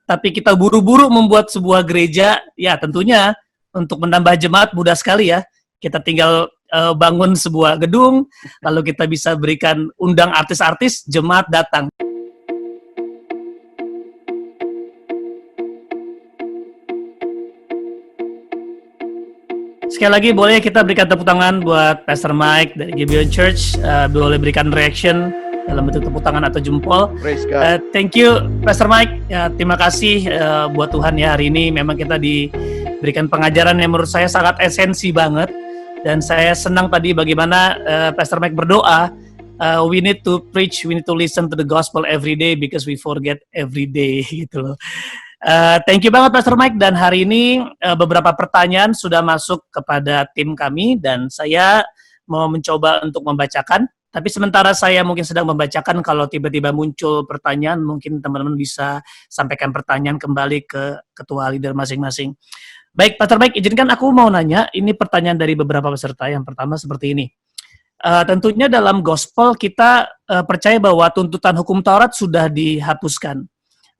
tapi kita buru-buru membuat sebuah gereja, ya tentunya untuk menambah jemaat mudah sekali ya. Kita tinggal bangun sebuah gedung, lalu kita bisa berikan undang artis-artis, jemaat datang. Sekali lagi boleh kita berikan tepuk tangan buat Pastor Mike dari Gibeon Church, boleh berikan reaction dalam bentuk tepuk tangan atau jempol. Thank you Pastor Mike, terima kasih buat Tuhan ya, hari ini memang kita diberikan pengajaran yang menurut saya sangat esensi banget, dan saya senang tadi bagaimana Pastor Mike berdoa, we need to preach, we need to listen to the gospel every day because we forget every day gitu loh. Thank you banget Pastor Mike, dan hari ini beberapa pertanyaan sudah masuk kepada tim kami dan saya mau mencoba untuk membacakan. Tapi sementara saya mungkin sedang membacakan, kalau tiba-tiba muncul pertanyaan, mungkin teman-teman bisa sampaikan pertanyaan kembali ke ketua leader masing-masing. Baik, Pastor Mike, izinkan aku mau nanya, ini pertanyaan dari beberapa peserta. Yang pertama seperti ini. Tentunya dalam gospel kita percaya bahwa tuntutan hukum Taurat sudah dihapuskan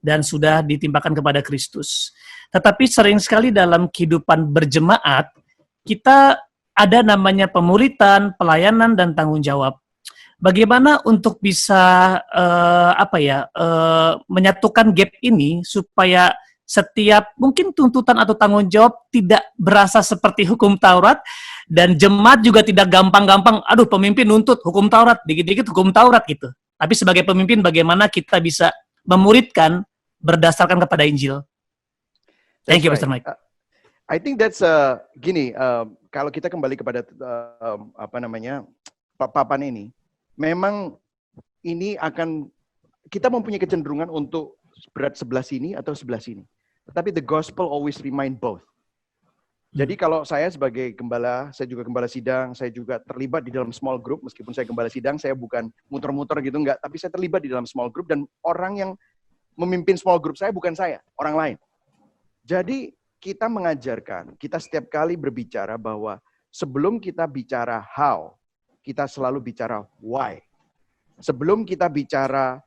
dan sudah ditimpakan kepada Kristus. Tetapi sering sekali dalam kehidupan berjemaat, kita ada namanya pemuritan, pelayanan, dan tanggung jawab. Bagaimana untuk bisa menyatukan gap ini supaya setiap mungkin tuntutan atau tanggung jawab tidak berasa seperti hukum Taurat, dan jemaat juga tidak gampang-gampang, aduh pemimpin nuntut hukum Taurat, dikit-dikit hukum Taurat gitu. Tapi sebagai pemimpin bagaimana kita bisa memuridkan berdasarkan kepada Injil? Thank you, Pastor Mike. I think that's gini, kalau kita kembali kepada papan ini, memang ini akan, kita mempunyai kecenderungan untuk berat sebelah sini atau sebelah sini. Tetapi the gospel always remind both. Jadi kalau saya sebagai gembala, saya juga gembala sidang, saya juga terlibat di dalam small group, meskipun saya gembala sidang, saya bukan muter-muter gitu, enggak. Tapi saya terlibat di dalam small group, dan orang yang memimpin small group saya bukan saya, orang lain. Jadi kita mengajarkan, kita setiap kali berbicara bahwa sebelum kita bicara how, kita selalu bicara why. Sebelum kita bicara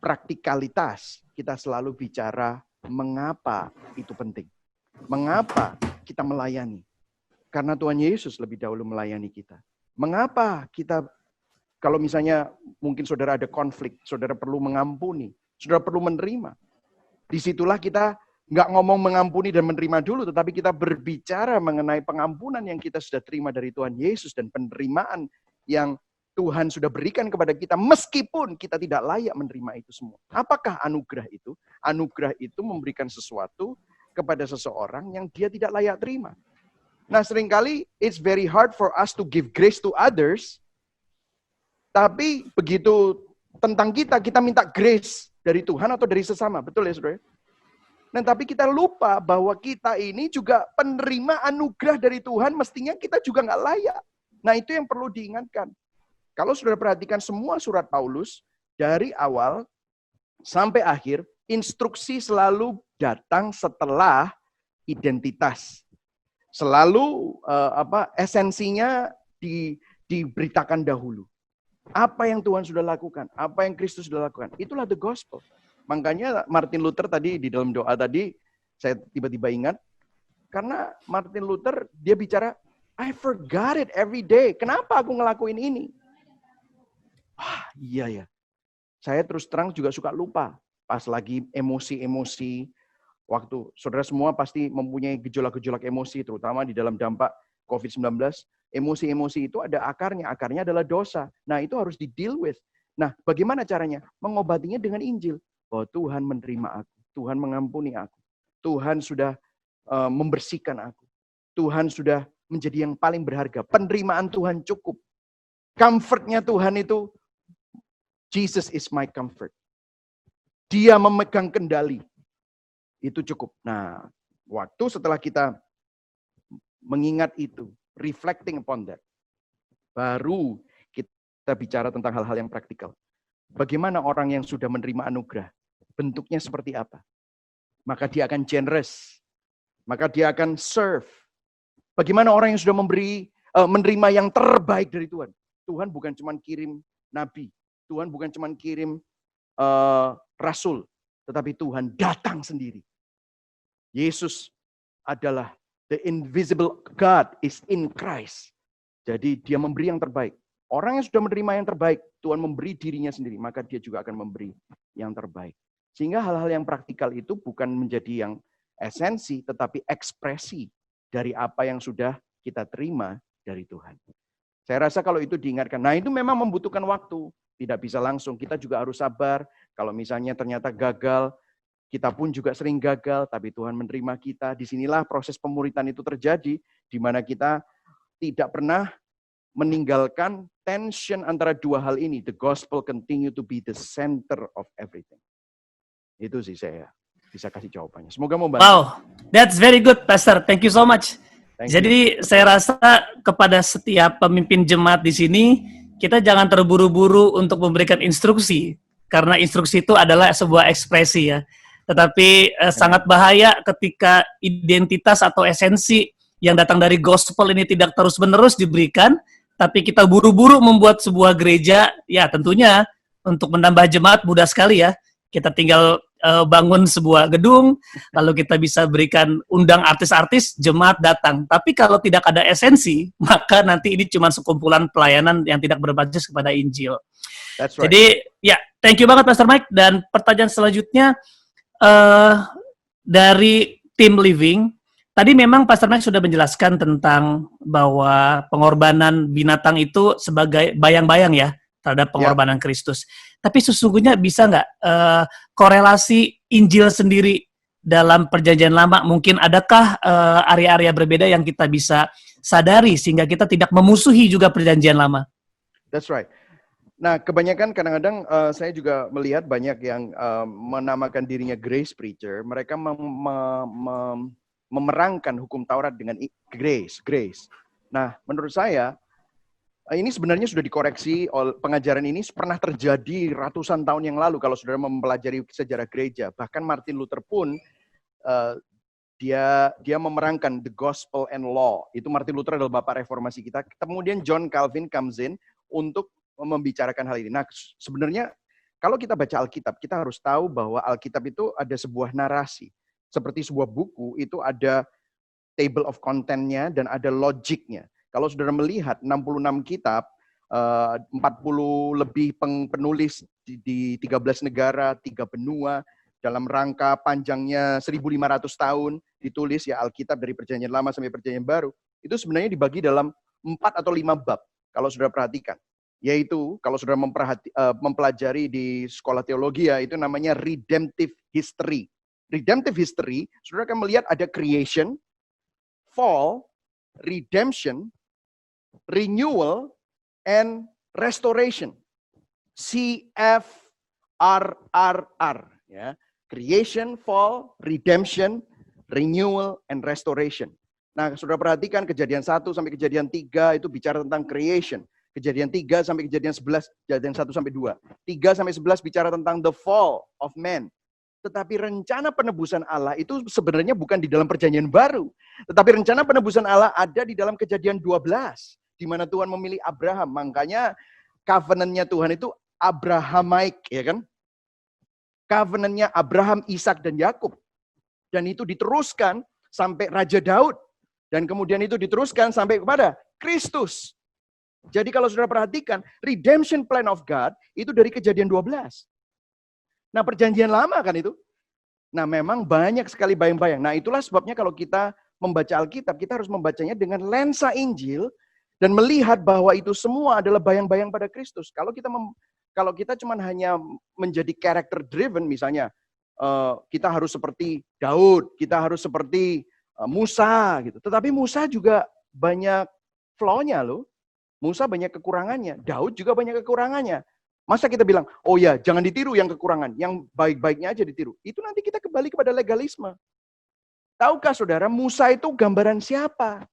praktikalitas, kita selalu bicara mengapa itu penting. Mengapa kita melayani? Karena Tuhan Yesus lebih dahulu melayani kita. Mengapa kita, kalau misalnya mungkin saudara ada konflik, saudara perlu mengampuni, saudara perlu menerima. Disitulah kita nggak ngomong mengampuni dan menerima dulu, tetapi kita berbicara mengenai pengampunan yang kita sudah terima dari Tuhan Yesus dan penerimaan yang Tuhan sudah berikan kepada kita meskipun kita tidak layak menerima itu semua. Apakah anugerah itu? Anugerah itu memberikan sesuatu kepada seseorang yang dia tidak layak terima. Nah, seringkali it's very hard for us to give grace to others, tapi begitu tentang kita minta grace dari Tuhan atau dari sesama. Betul ya, saudara? Nah, tapi kita lupa bahwa kita ini juga penerima anugerah dari Tuhan, mestinya kita juga nggak layak. Nah, itu yang perlu diingatkan. Kalau sudah perhatikan semua surat Paulus, dari awal sampai akhir, instruksi selalu datang setelah identitas. Selalu esensinya diberitakan dahulu. Apa yang Tuhan sudah lakukan, apa yang Kristus sudah lakukan, itulah the gospel. Makanya Martin Luther tadi di dalam doa tadi, saya tiba-tiba ingat, karena Martin Luther dia bicara, I forgot it every day. Kenapa aku ngelakuin ini? Iya ya. Saya terus terang juga suka lupa. Pas lagi emosi-emosi, waktu saudara semua pasti mempunyai gejolak-gejolak emosi, terutama di dalam dampak COVID-19. Emosi-emosi itu ada akarnya. Akarnya adalah dosa. Nah, itu harus di-deal with. Nah, bagaimana caranya? Mengobatinya dengan Injil. Bahwa Tuhan menerima aku. Tuhan mengampuni aku. Tuhan sudah membersihkan aku. Tuhan sudah menjadi yang paling berharga. Penerimaan Tuhan cukup. Comfort-nya Tuhan itu, Jesus is my comfort. Dia memegang kendali. Itu cukup. Nah, waktu setelah kita mengingat itu, reflecting upon that, baru kita bicara tentang hal-hal yang praktikal. Bagaimana orang yang sudah menerima anugerah? Bentuknya seperti apa? Maka dia akan generous. Maka dia akan serve. Bagaimana orang yang sudah menerima yang terbaik dari Tuhan? Tuhan bukan cuma kirim nabi. Tuhan bukan cuma kirim rasul. tetapi Tuhan datang sendiri. Yesus adalah the invisible God is in Christ. Jadi dia memberi yang terbaik. Orang yang sudah menerima yang terbaik, Tuhan memberi dirinya sendiri, maka dia juga akan memberi yang terbaik. Sehingga hal-hal yang praktikal itu bukan menjadi yang esensi, tetapi ekspresi dari apa yang sudah kita terima dari Tuhan. Saya rasa kalau itu diingatkan, nah itu memang membutuhkan waktu. Tidak bisa langsung, kita juga harus sabar. Kalau misalnya ternyata gagal, kita pun juga sering gagal, tapi Tuhan menerima kita. Disinilah proses pemuritan itu terjadi, di mana kita tidak pernah meninggalkan tension antara dua hal ini. The gospel continue to be the center of everything. Itu sih saya bisa kasih jawabannya. Semoga membantu. Wow, that's very good, Pastor. Thank you so much. Jadi saya rasa kepada setiap pemimpin jemaat di sini, kita jangan terburu-buru untuk memberikan instruksi. Karena instruksi itu adalah sebuah ekspresi ya. Tetapi sangat bahaya ketika identitas atau esensi yang datang dari gospel ini tidak terus-menerus diberikan, tapi kita buru-buru membuat sebuah gereja, ya tentunya untuk menambah jemaat mudah sekali ya. Kita tinggal bangun sebuah gedung, lalu kita bisa berikan undang artis-artis, jemaat datang. Tapi kalau tidak ada esensi, maka nanti ini cuma sekumpulan pelayanan yang tidak berbasis kepada Injil. That's right. Jadi, ya, thank you banget Pastor Mike. Dan pertanyaan selanjutnya, dari tim Living, tadi memang Pastor Mike sudah menjelaskan tentang bahwa pengorbanan binatang itu sebagai bayang-bayang ya, terhadap pengorbanan Kristus. Tapi sesungguhnya bisa nggak korelasi Injil sendiri dalam Perjanjian Lama? Mungkin adakah area-area berbeda yang kita bisa sadari sehingga kita tidak memusuhi juga Perjanjian Lama? That's right. Nah, kebanyakan kadang-kadang saya juga melihat banyak yang menamakan dirinya grace preacher. Mereka memerangkan hukum Taurat dengan grace. Nah, menurut saya ini sebenarnya sudah dikoreksi. Pengajaran ini pernah terjadi ratusan tahun yang lalu kalau saudara mempelajari sejarah gereja. Bahkan Martin Luther pun dia memerangkan the gospel and law. Itu Martin Luther adalah bapak reformasi kita. Kemudian John Calvin comes in untuk membicarakan hal ini. Nah, sebenarnya kalau kita baca Alkitab, kita harus tahu bahwa Alkitab itu ada sebuah narasi. Seperti sebuah buku, itu ada table of content-nya dan ada logiknya. Kalau saudara melihat 66 kitab, 40 lebih penulis di 13 negara, 3 benua, dalam rangka panjangnya 1.500 tahun, ditulis ya Alkitab dari Perjanjian Lama sampai Perjanjian Baru, itu sebenarnya dibagi dalam 4 atau 5 bab, kalau saudara perhatikan. Yaitu, kalau saudara mempelajari di sekolah teologi ya, itu namanya redemptive history. Redemptive history, saudara akan melihat ada creation, fall, redemption, renewal, and restoration. CFRRR. Ya. Creation, fall, redemption, renewal, and restoration. Nah, saudara perhatikan kejadian 1 sampai kejadian 3 itu bicara tentang creation. Kejadian 3 sampai kejadian 11, kejadian 1 sampai 2. 3 sampai 11 bicara tentang the fall of man. Tetapi rencana penebusan Allah itu sebenarnya bukan di dalam Perjanjian Baru. Tetapi rencana penebusan Allah ada di dalam Kejadian 12. Di mana Tuhan memilih Abraham. Makanya covenant-nya Tuhan itu Abrahamaik, ya kan? Covenant-nya Abraham, Ishak, dan Yakub. Dan itu diteruskan sampai Raja Daud. Dan kemudian itu diteruskan sampai kepada Kristus. Jadi kalau saudara perhatikan, redemption plan of God itu dari Kejadian 12. Nah, Perjanjian Lama kan itu. Nah, memang banyak sekali bayang-bayang. Nah, itulah sebabnya kalau kita membaca Alkitab, kita harus membacanya dengan lensa Injil dan melihat bahwa itu semua adalah bayang-bayang pada Kristus. Kalau kita cuma hanya menjadi character driven, misalnya kita harus seperti Daud, kita harus seperti Musa gitu. Tetapi Musa juga banyak flaw-nya loh. Musa banyak kekurangannya, Daud juga banyak kekurangannya. Masa kita bilang, oh ya jangan ditiru yang kekurangan, yang baik-baiknya aja ditiru. Itu nanti kita kembali kepada legalisme. Tahukah saudara, Musa itu gambaran siapa?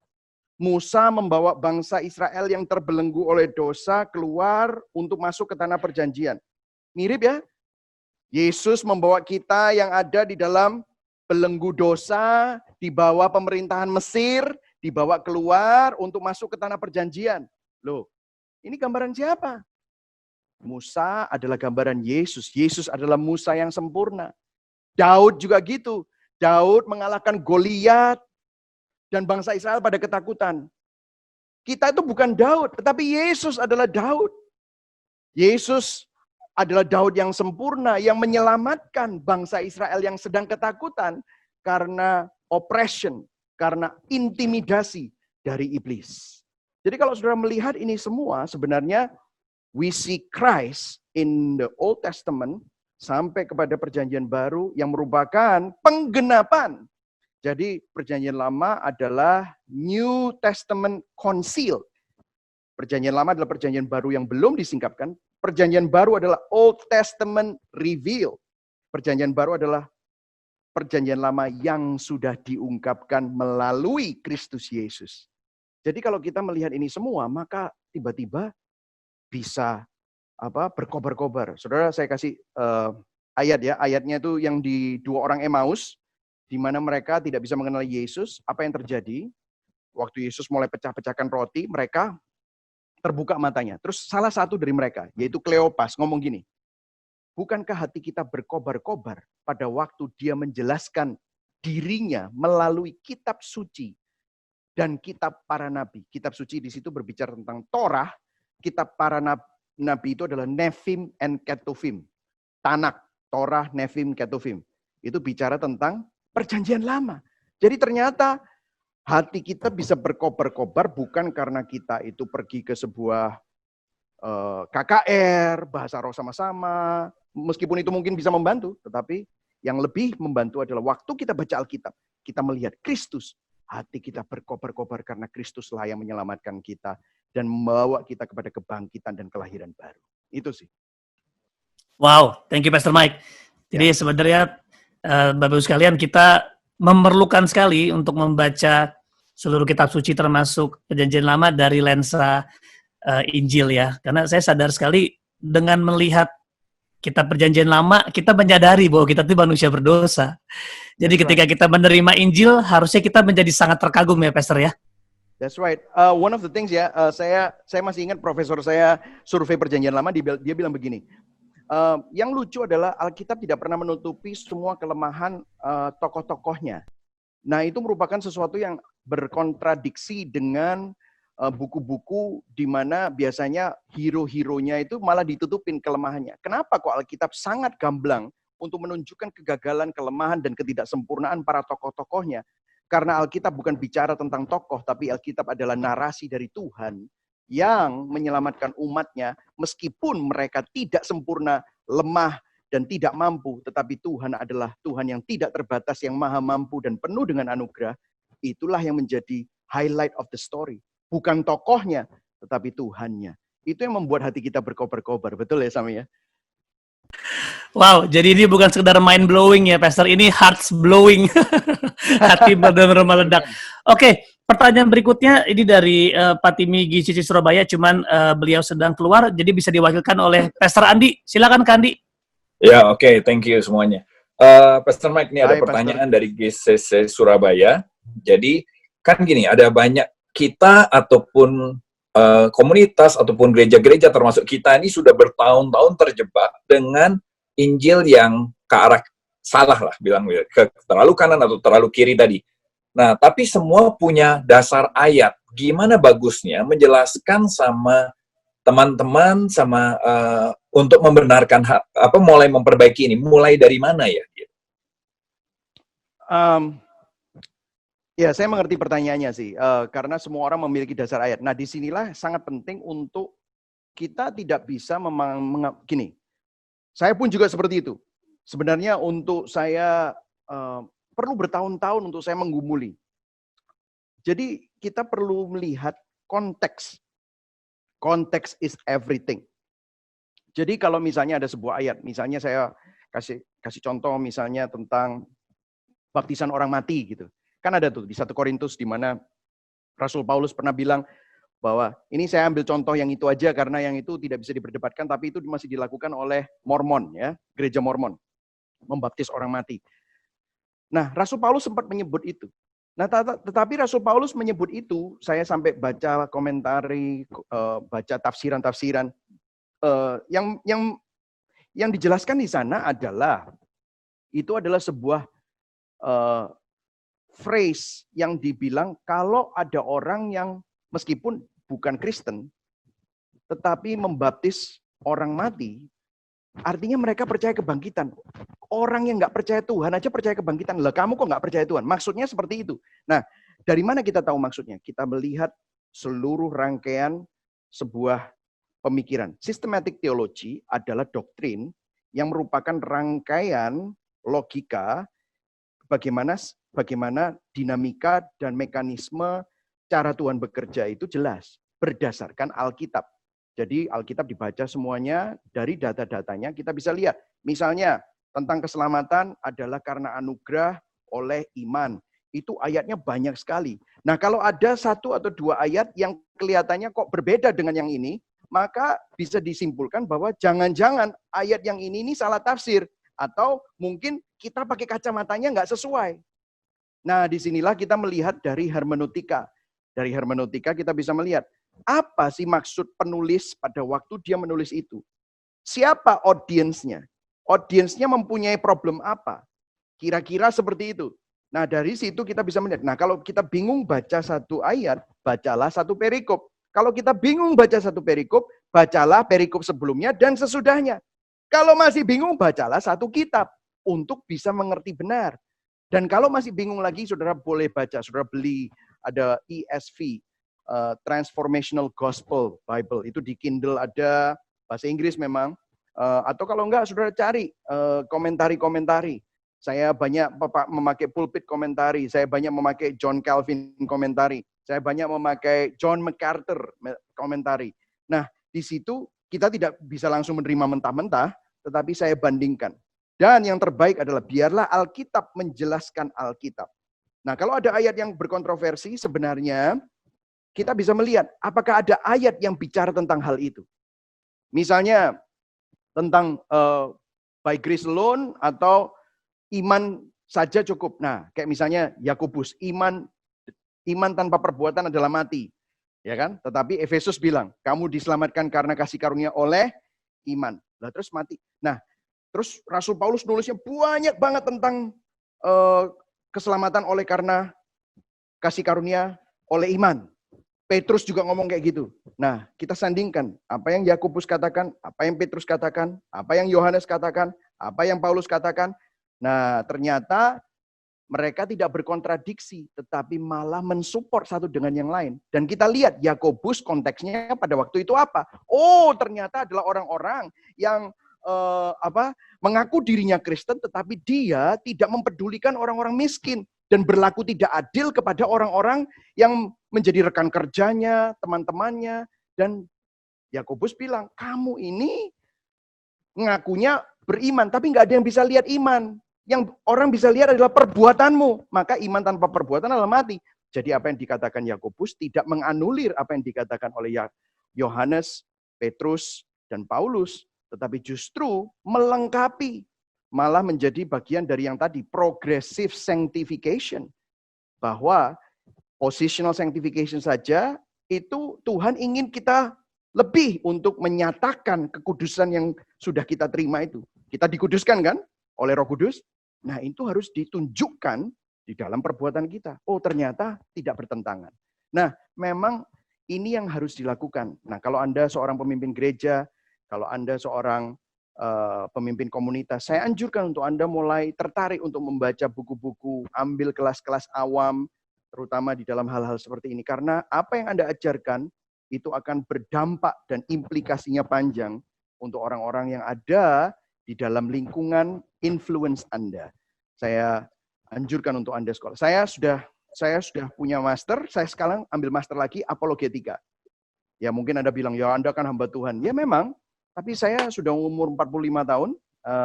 Musa membawa bangsa Israel yang terbelenggu oleh dosa keluar untuk masuk ke tanah perjanjian. Mirip ya? Yesus membawa kita yang ada di dalam belenggu dosa, di bawah pemerintahan Mesir, dibawa keluar untuk masuk ke tanah perjanjian. Loh, ini gambaran siapa? Musa adalah gambaran Yesus. Yesus adalah Musa yang sempurna. Daud juga gitu. Daud mengalahkan Goliat dan bangsa Israel pada ketakutan. Kita itu bukan Daud, tetapi Yesus adalah Daud. Yesus adalah Daud yang sempurna, yang menyelamatkan bangsa Israel yang sedang ketakutan karena oppression, karena intimidasi dari iblis. Jadi kalau saudara melihat ini semua, sebenarnya we see Christ in the Old Testament sampai kepada perjanjian baru yang merupakan penggenapan. Jadi perjanjian lama adalah New Testament Concile. Perjanjian lama adalah perjanjian baru yang belum disingkapkan. Perjanjian baru adalah Old Testament Reveal. Perjanjian baru adalah perjanjian lama yang sudah diungkapkan melalui Kristus Yesus. Jadi kalau kita melihat ini semua, maka tiba-tiba bisa berkobar-kobar. Saudara, saya kasih ayat ya. Ayatnya itu yang di 2 orang Emmaus, di mana mereka tidak bisa mengenal Yesus. Apa yang terjadi? Waktu Yesus mulai pecah-pecahkan roti, mereka terbuka matanya. Terus salah satu dari mereka, yaitu Kleopas, ngomong gini, bukankah hati kita berkobar-kobar pada waktu dia menjelaskan dirinya melalui kitab suci dan kitab para nabi. Kitab suci di situ berbicara tentang Torah, kitab para nabi itu adalah Nephim and Ketuvim. Tanak, Torah, Nephim, Ketuvim. Itu bicara tentang perjanjian lama. Jadi ternyata hati kita bisa berkobar-kobar bukan karena kita itu pergi ke sebuah KKR, bahasa roh sama-sama, meskipun itu mungkin bisa membantu, tetapi yang lebih membantu adalah waktu kita baca Alkitab, kita melihat Kristus, hati kita berkobar-kobar karena Kristuslah yang menyelamatkan kita dan membawa kita kepada kebangkitan dan kelahiran baru. Itu sih. Wow, thank you Pastor Mike. Jadi sebenarnya Bapak-Ibu sekalian, kita memerlukan sekali untuk membaca seluruh kitab suci termasuk perjanjian lama dari lensa Injil ya. Karena saya sadar sekali dengan melihat kitab perjanjian lama, kita menyadari bahwa kita itu manusia berdosa. Jadi ketika kita menerima Injil, harusnya kita menjadi sangat terkagum ya Pastor ya. That's right. One of the things ya, saya masih ingat profesor saya survei perjanjian lama, dia bilang begini, yang lucu adalah Alkitab tidak pernah menutupi semua kelemahan tokoh-tokohnya. Nah, itu merupakan sesuatu yang berkontradiksi dengan buku-buku di mana biasanya hero-heronya itu malah ditutupin kelemahannya. Kenapa kok Alkitab sangat gamblang untuk menunjukkan kegagalan, kelemahan, dan ketidaksempurnaan para tokoh-tokohnya? Karena Alkitab bukan bicara tentang tokoh, tapi Alkitab adalah narasi dari Tuhan yang menyelamatkan umatnya meskipun mereka tidak sempurna, lemah, dan tidak mampu, tetapi Tuhan adalah Tuhan yang tidak terbatas, yang maha mampu dan penuh dengan anugerah. Itulah yang menjadi highlight of the story. Bukan tokohnya, tetapi Tuhannya. Itu yang membuat hati kita berkobar-kobar. Betul ya, Sami ya? Wow, jadi ini bukan sekedar mind blowing ya, Pastor. Ini hearts blowing. Hati benar-benar meledak. Oke, pertanyaan berikutnya ini dari Patimi GCC Surabaya, cuman beliau sedang keluar, jadi bisa diwakilkan oleh Pastor Andi. Silakan Kak Andi. Ya, oke, thank you semuanya. Pastor Mike, ini ada pertanyaan dari GCC Surabaya. Jadi, kan gini, ada banyak kita ataupun komunitas ataupun gereja-gereja termasuk kita ini sudah bertahun-tahun terjebak dengan Injil yang ke arah salah lah, bilang ke terlalu kanan atau terlalu kiri tadi. Nah, tapi semua punya dasar ayat. Gimana bagusnya menjelaskan sama teman-teman sama untuk membenarkan mulai memperbaiki ini, mulai dari mana ya? Ya, saya mengerti pertanyaannya sih, karena semua orang memiliki dasar ayat. Nah, disinilah sangat penting untuk kita tidak bisa gini. Saya pun juga seperti itu. Sebenarnya untuk saya perlu bertahun-tahun untuk saya menggumuli. Jadi kita perlu melihat konteks. Konteks is everything. Jadi kalau misalnya ada sebuah ayat, misalnya saya kasih contoh misalnya tentang baptisan orang mati gitu. Kan ada tuh di 1 Korintus di mana Rasul Paulus pernah bilang bahwa ini saya ambil contoh yang itu aja karena yang itu tidak bisa diperdebatkan, tapi itu masih dilakukan oleh Mormon ya, gereja Mormon, membaptis orang mati. Nah, Rasul Paulus sempat menyebut itu. Nah, tetapi Rasul Paulus menyebut itu, saya sampai baca komentari, baca tafsiran-tafsiran, yang dijelaskan di sana adalah Itu adalah sebuah phrase yang dibilang kalau ada orang yang meskipun bukan Kristen, tetapi membaptis orang mati, artinya mereka percaya kebangkitan. Orang yang nggak percaya Tuhan aja percaya kebangkitan. Lah kamu kok nggak percaya Tuhan? Maksudnya seperti itu. Nah, dari mana kita tahu maksudnya? Kita melihat seluruh rangkaian sebuah pemikiran. Systematic theology adalah doktrin yang merupakan rangkaian logika bagaimana dinamika dan mekanisme cara Tuhan bekerja itu jelas berdasarkan Alkitab. Jadi Alkitab dibaca semuanya, dari data-datanya kita bisa lihat. Misalnya tentang keselamatan adalah karena anugerah oleh iman. Itu ayatnya banyak sekali. Nah kalau ada satu atau dua ayat yang kelihatannya kok berbeda dengan yang ini, maka bisa disimpulkan bahwa jangan-jangan ayat yang ini salah tafsir. Atau mungkin kita pakai kacamatanya nggak sesuai. Nah disinilah kita melihat dari hermeneutika. Dari hermeneutika kita bisa melihat, apa sih maksud penulis pada waktu dia menulis itu? Siapa audiensnya? Audiensnya mempunyai problem apa? Kira-kira seperti itu. Nah dari situ kita bisa melihat. Nah kalau kita bingung baca satu ayat, bacalah satu perikop. Kalau kita bingung baca satu perikop, bacalah perikop sebelumnya dan sesudahnya. Kalau masih bingung, bacalah satu kitab untuk bisa mengerti benar. Dan kalau masih bingung lagi, saudara boleh baca, saudara beli ada ESV, Transformational Gospel Bible. Itu di Kindle ada, bahasa Inggris memang. Atau kalau enggak, saudara cari komentari-komentari. Saya banyak memakai pulpit komentari. Saya banyak memakai John Calvin komentari. Saya banyak memakai John MacArthur komentari. Nah, di situ kita tidak bisa langsung menerima mentah-mentah, tetapi saya bandingkan. Dan yang terbaik adalah biarlah Alkitab menjelaskan Alkitab. Nah, kalau ada ayat yang berkontroversi, sebenarnya kita bisa melihat apakah ada ayat yang bicara tentang hal itu. Misalnya tentang by grace alone atau iman saja cukup. Nah, kayak misalnya Yakobus, iman tanpa perbuatan adalah mati. Ya kan? Tetapi Efesus bilang, kamu diselamatkan karena kasih karunia oleh iman. Lah terus mati. Nah, terus Rasul Paulus nulisnya banyak banget tentang keselamatan oleh karena kasih karunia oleh iman. Petrus juga ngomong kayak gitu. Nah, kita sandingkan apa yang Yakobus katakan, apa yang Petrus katakan, apa yang Yohanes katakan, apa yang Paulus katakan. Nah, ternyata mereka tidak berkontradiksi, tetapi malah mensupport satu dengan yang lain. Dan kita lihat Yakobus konteksnya pada waktu itu apa? Oh, ternyata adalah orang-orang yang mengaku dirinya Kristen, tetapi dia tidak mempedulikan orang-orang miskin dan berlaku tidak adil kepada orang-orang yang menjadi rekan kerjanya, teman-temannya. Dan Yakobus bilang, kamu ini ngakunya beriman, tapi nggak ada yang bisa lihat iman. Yang orang bisa lihat adalah perbuatanmu. Maka iman tanpa perbuatan adalah mati. Jadi apa yang dikatakan Yakobus tidak menganulir apa yang dikatakan oleh Yohanes, Petrus, dan Paulus. Tetapi justru melengkapi. Malah menjadi bagian dari yang tadi, progressive sanctification. Bahwa positional sanctification saja, itu Tuhan ingin kita lebih untuk menyatakan kekudusan yang sudah kita terima itu. Kita dikuduskan kan oleh Roh Kudus. Nah, itu harus ditunjukkan di dalam perbuatan kita. Oh, ternyata tidak bertentangan. Nah, memang ini yang harus dilakukan. Nah, kalau Anda seorang pemimpin gereja, kalau Anda seorang pemimpin komunitas, saya anjurkan untuk Anda mulai tertarik untuk membaca buku-buku, ambil kelas-kelas awam, terutama di dalam hal-hal seperti ini. Karena apa yang Anda ajarkan, itu akan berdampak dan implikasinya panjang untuk orang-orang yang ada di dalam lingkungan influence Anda. Saya anjurkan untuk Anda sekolah. Saya sudah punya master, saya sekarang ambil master lagi apologetika. Ya mungkin Anda bilang, ya Anda kan hamba Tuhan. Ya memang, tapi saya sudah umur 45 tahun,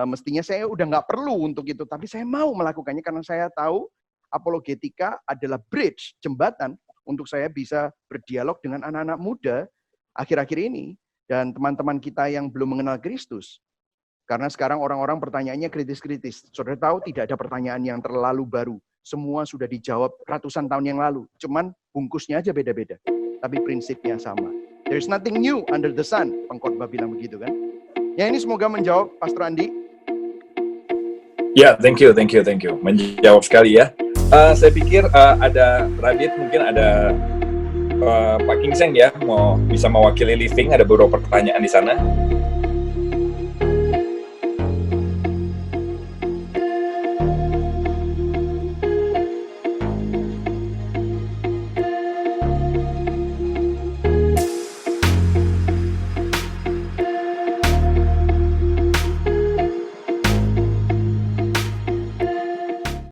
mestinya saya udah nggak perlu untuk itu. Tapi saya mau melakukannya karena saya tahu apologetika adalah bridge, jembatan, untuk saya bisa berdialog dengan anak-anak muda akhir-akhir ini. Dan teman-teman kita yang belum mengenal Kristus. Karena sekarang orang-orang pertanyaannya kritis-kritis. Saudara tahu tidak ada pertanyaan yang terlalu baru. Semua sudah dijawab ratusan tahun yang lalu. Cuman bungkusnya aja beda-beda. Tapi prinsipnya sama. There's nothing new under the sun. Pengkhotbah bilang begitu kan. Ya ini semoga menjawab Pastor Andi. Ya, thank you. Menjawab sekali ya. Saya pikir ada Radit, mungkin ada Pak King Seng ya, bisa mewakili Living, ada beberapa pertanyaan di sana.